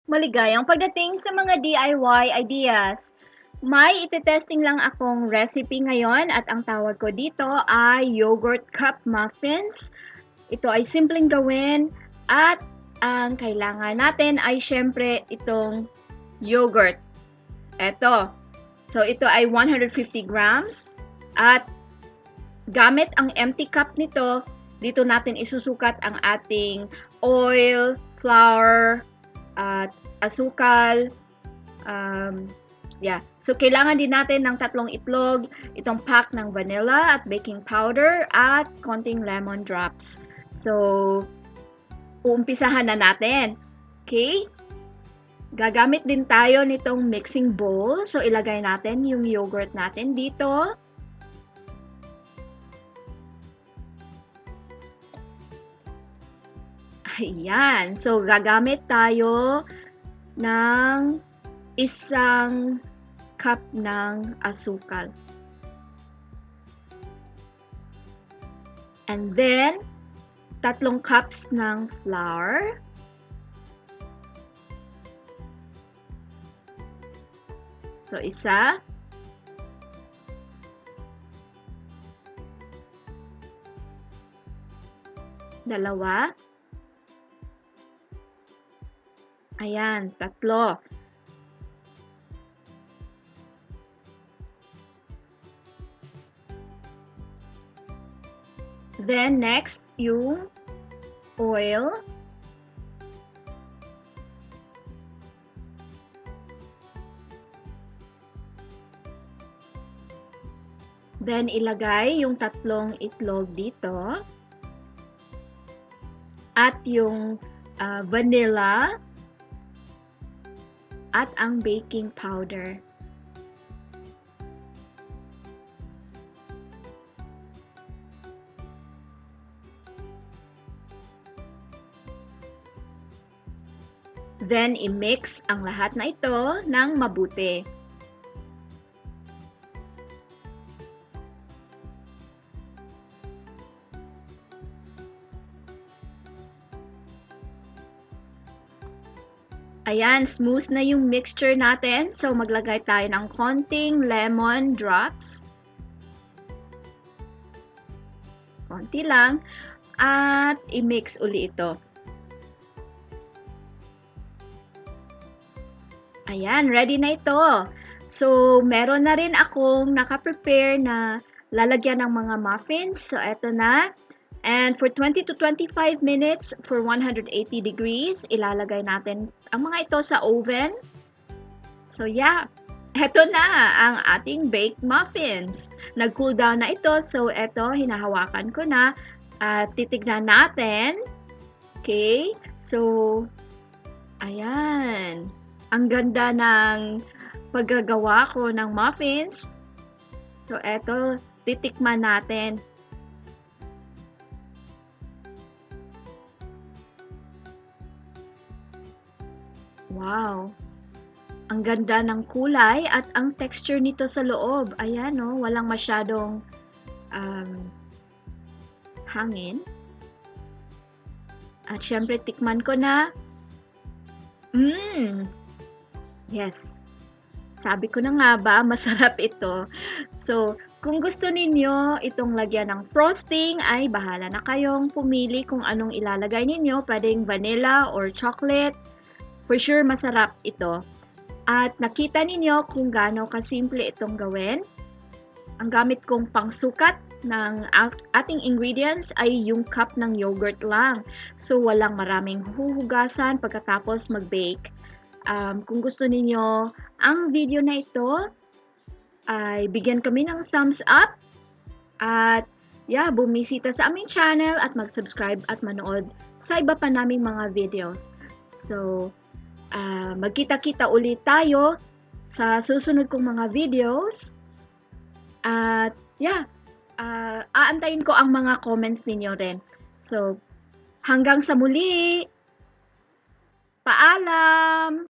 Maligayang pagdating sa mga DIY ideas. May itetesting lang akong recipe ngayon at ang tawag ko dito ay yogurt cup muffins. Ito ay simpleng gawin at ang kailangan natin ay syempre itong yogurt. Ito. So ito ay 150 grams at gamit ang empty cup nito, dito natin isusukat ang ating oil, flour, at asukal. So, kailangan din natin ng 3 itlog, itong pack ng vanilla at baking powder, at konting lemon drops. So, uumpisahan na natin. Okay? Gagamit din tayo nitong mixing bowl. So, ilagay natin yung yogurt natin dito. Ayan. So, gagamit tayo ng 1 cup ng asukal. And then, 3 cups ng flour. So, 1. Dalawa. Ayan, 3. Then, next, yung oil. Then, ilagay yung 3 itlog dito. At yung vanilla. At ang baking powder. Then, i-mix ang lahat na ito ng mabuti. Ayan, smooth na yung mixture natin. So, maglagay tayo ng konting lemon drops. Konti lang. At i-mix uli ito. Ayan, ready na ito. So, meron na rin akong nakaprepare na lalagyan ng mga muffins. So, eto na. And for 20 to 25 minutes for 180 degrees, ilalagay natin ang mga ito sa oven. So, yeah. Eto na ang ating baked muffins. Nag-cool down na ito. So, eto, hinahawakan ko na. At titignan natin. Okay. So, ayan. Ang ganda ng paggagawa ko ng muffins. So, eto, titikman natin. Wow! Ang ganda ng kulay at ang texture nito sa loob. Ayan, no? Walang masyadong hangin. At syempre, tikman ko na. Yes. Sabi ko na nga ba, masarap ito. So, kung gusto ninyo itong lagyan ng frosting, ay bahala na kayong pumili kung anong ilalagay ninyo. Pwedeng vanilla or chocolate. For sure, masarap ito. At nakita ninyo kung gaano kasimple itong gawin. Ang gamit kong pangsukat ng ating ingredients ay yung cup ng yogurt lang. So, walang maraming huhugasan pagkatapos mag-bake. Kung gusto ninyo ang video na ito, ay bigyan kami ng thumbs up. At yeah, bumisita sa aming channel at mag-subscribe at manood sa iba pa naming mga videos. So, magkita-kita ulit tayo sa susunod kong mga videos. At yeah, aantayin ko ang mga comments ninyo rin. So, hanggang sa muli! Paalam!